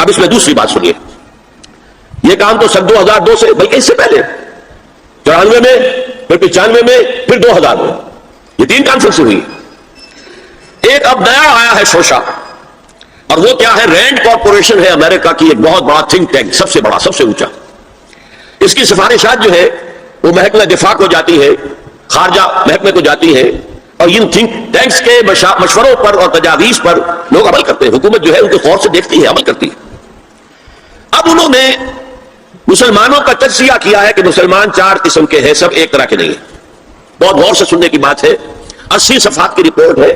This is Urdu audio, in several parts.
اب اس میں دوسری بات سنیے، یہ کام تو سن 2002 سے بلکہ اس سے پہلے 94 میں، پھر 95 میں، پھر 2000 میں، یہ 3 کانفرنس ہوئی۔ ایک اب نیا آیا ہے شوشا، اور وہ کیا ہے؟ رینڈ کارپوریشن ہے امریکہ کی ایک بہت بڑا تھنک ٹینک، سب سے بڑا، سب سے اونچا۔ اس کی سفارشات جو ہے وہ محکمہ دفاع کو جاتی ہے، خارجہ محکمے کو جاتی ہے، اور ان تھنک ٹینکس کے مشوروں پر اور تجاویز پر لوگ عمل کرتے ہیں۔ حکومت جو ہے ان کے غور سے دیکھتی ہے، عمل کرتی ہے۔ اب انہوں نے مسلمانوں کا تجزیہ کیا ہے کہ مسلمان 4 قسم کے ہیں، سب ایک طرح کے نہیں ہیں۔ بہت غور سے سننے کی بات ہے، 80 صفحات کی رپورٹ ہے،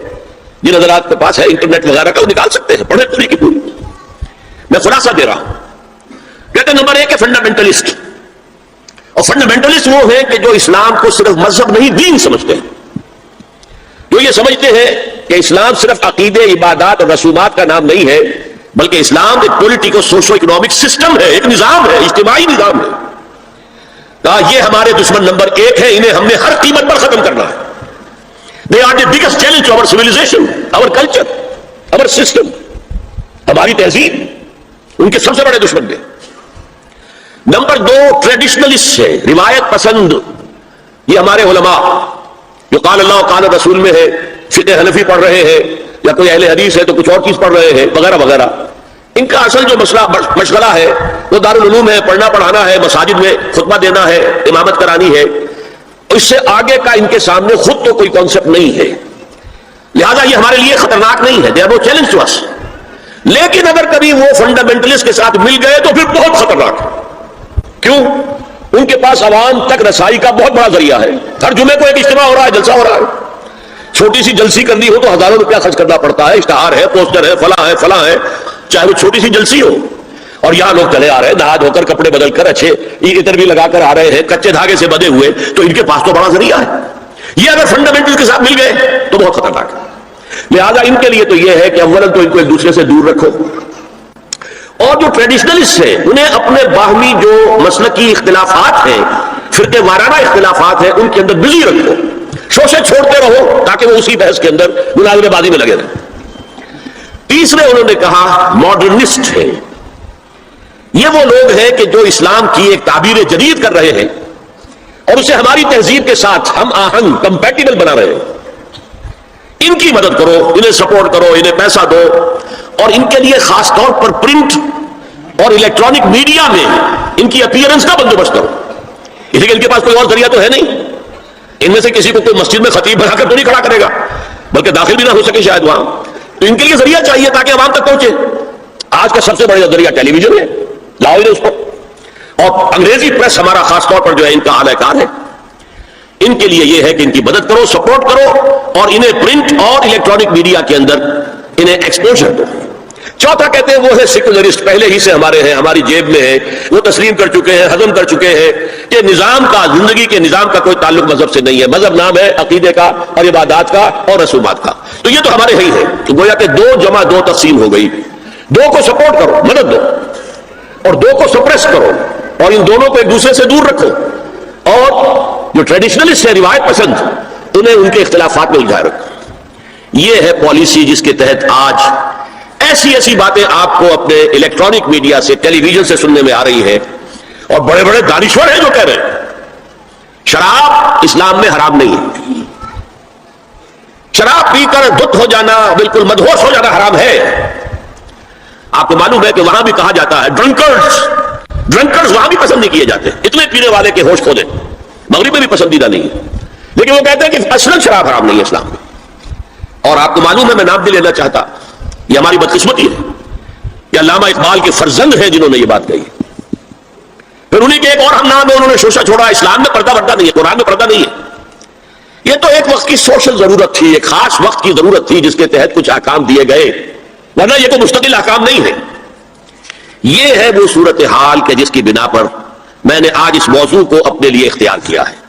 جن حضرات کے پاس ہے انٹرنیٹ وغیرہ کا وہ نکال سکتے ہیں، پڑھیں پوری کی پوری۔ میں خلاصہ دے رہا ہوں۔ کہتے ہیں نمبر 1 ہے فنڈامنٹلسٹ، اور فنڈامنٹلسٹ وہ ہیں کہ جو اسلام کو صرف مذہب نہیں دین سمجھتے ہیں، جو یہ سمجھتے ہیں کہ اسلام صرف عقیدے، عبادات اور رسومات کا نام نہیں ہے، بلکہ اسلام ایک پولیٹیکو سوشو اکنامک سسٹم ہے، ایک نظام ہے، اجتماعی نظام ہے۔ کہا یہ ہمارے دشمن نمبر 1 ہے، انہیں ہم نے ہر قیمت پر ختم کرنا ہے۔ They are the biggest challenge to our civilization, our culture, our system. ہماری تہذیب ان کے سب سے بڑے دشمن ہیں۔ نمبر 2 ٹریڈیشنلسٹ ہے، روایت پسند۔ یہ ہمارے علماء جو قال اللہ و قال رسول میں ہے، فقہ حنفی پڑھ رہے ہیں، یا کوئی اہل حدیث ہے تو کچھ اور چیز پڑھ رہے ہیں، وغیرہ وغیرہ۔ ان کا اصل جو مشغلہ ہے وہ دارالعلوم ہے، پڑھنا پڑھانا ہے، مساجد میں خطبہ دینا ہے، امامت کرانی ہے۔ اس سے آگے کا ان کے سامنے خود تو کوئی کانسیپٹ نہیں ہے، لہذا یہ ہمارے لیے خطرناک نہیں ہے، they are no challenge to us. لیکن اگر کبھی وہ فنڈامنٹلسٹ کے ساتھ مل گئے تو پھر بہت خطرناک ہے۔ کیوں؟ ان کے پاس عوام تک رسائی کا بہت بڑا ذریعہ ہے۔ ہر جمعے کو ایک اجتماع ہو رہا ہے، جلسہ ہو رہا ہے، چھوٹی سی جلسی کرنی ہو تو ہزاروں روپیہ خرچ کرنا پڑتا ہے، اشتہار ہے، پوسٹر ہے، فلاں ہے، چاہے وہ چھوٹی سی جلسی ہو۔ اور یہاں لوگ چلے آ رہے ہیں نہا دھو کر، کپڑے بدل کر، اچھے عطر بھی لگا کر آ رہے ہیں، کچے دھاگے سے بندھے ہوئے، تو ان کے پاس تو بڑا ذریعہ ہے۔ یہ اگر فنڈامنٹل کے ساتھ مل گئے تو بہت خطرناک ہے۔ لہذا ان کے لیے تو یہ ہے کہ اولا تو ان کو ایک دوسرے سے دور رکھو، اور جو ٹریڈیشنلسٹ ہیں انہیں اپنے باہمی جو مسلکی اختلافات ہیں، فرقے وارانہ اختلافات ہیں، ان کے اندر بزی رکھو، شوشے چھوڑتے رہو تاکہ وہ اسی بحث کے اندر مناظرے بازی میں لگے رہیں۔ تیسرے انہوں نے کہا ماڈرنسٹ ہے۔ یہ وہ لوگ ہیں کہ جو اسلام کی ایک تعبیر جدید کر رہے ہیں اور اسے ہماری تہذیب کے ساتھ ہم آہنگ، کمپیٹیبل بنا رہے ہیں۔ ان کی مدد کرو، انہیں سپورٹ کرو، انہیں پیسہ دو، اور ان کے لیے خاص طور پر پرنٹ اور الیکٹرانک میڈیا میں ان کی اپیئرنس کا بندوبست کرو، اسی لیے ان کے پاس کوئی اور ذریعہ تو ہے نہیں۔ ان میں سے کسی کو کوئی مسجد میں خطیب بنا کر تو نہیں کھڑا کرے گا، بلکہ داخل بھی نہ ہو سکے شاید وہاں، تو ان کے لیے ذریعہ چاہیے تاکہ عوام تک پہنچے۔ آج کا سب سے بڑا ذریعہ ٹیلی ویژن ہے، لاؤ اس کو، اور انگریزی پریس ہمارا خاص طور پر جو ہے ان کا اعلی کار ہے۔ ان کے لیے یہ ہے کہ ان کی مدد کرو، سپورٹ کرو، اور انہیں پرنٹ اور الیکٹرانک میڈیا کے اندر انہیں ایکسپوژر دو۔ چوتھا کہتے ہیں وہ ہے سیکولرسٹ، پہلے ہی سے ہمارے ہیں، ہماری جیب میں ہے، وہ تسلیم کر چکے ہیں، ہضم کر چکے ہیں کہ نظام کا، زندگی کے نظام کا کوئی تعلق مذہب سے نہیں ہے، مذہب نام ہے عقیدے کا اور عبادات کا اور رسومات کا۔ تو یہ تو ہمارے ہی ہے، تو گویا کہ 2 جمع 2 تقسیم ہو گئی۔ 2 کو سپورٹ کرو، مدد دو، اور 2 کو سپریس کرو، اور ان دونوں کو ایک دوسرے سے دور رکھو، اور جو ٹریڈیشنلسٹ ہے، روایت پسند، انہیں ان کے اختلافات میں الجھائے رکھو۔ یہ ہے پالیسی جس کے تحت آج ایسی باتیں آپ کو اپنے الیکٹرانک میڈیا سے، ٹیلی ویژن سے سننے میں آ رہی ہے، اور بڑے بڑے دانشور ہیں جو کہہ رہے ہیں شراب اسلام میں حرام نہیں ہے، شراب پی کر دھت ہو جانا، بالکل مدہوش ہو جانا حرام ہے۔ آپ کو معلوم ہے کہ وہاں بھی کہا جاتا ہے ڈرنکرز وہاں بھی پسند نہیں کیے جاتے، اتنے پینے والے کے ہوش کھو دیں، مغرب میں بھی پسندیدہ نہیں ہے، لیکن وہ کہتے ہیں کہ اصلاً شراب حرام نہیں ہے اسلام میں۔ اور آپ کو معلوم ہے، میں نام نہیں لینا چاہتا، یہ ہماری بدقسمتی ہے، یہ علامہ اقبال کے فرزند ہیں جنہوں نے یہ بات کہی۔ پھر انہیں کے ایک اور ہم نام ہے، انہوں نے شوشہ چھوڑا، اسلام میں پردہ نہیں ہے، قرآن میں پردہ نہیں ہے۔ یہ تو ایک وقت کی سوشل ضرورت تھی، ایک خاص وقت کی ضرورت تھی جس کے تحت کچھ احکام دیے گئے، ورنہ یہ کوئی مستقل احکام نہیں ہے۔ یہ ہے وہ صورتحال کہ جس کی بنا پر میں نے آج اس موضوع کو اپنے لیے اختیار کیا ہے۔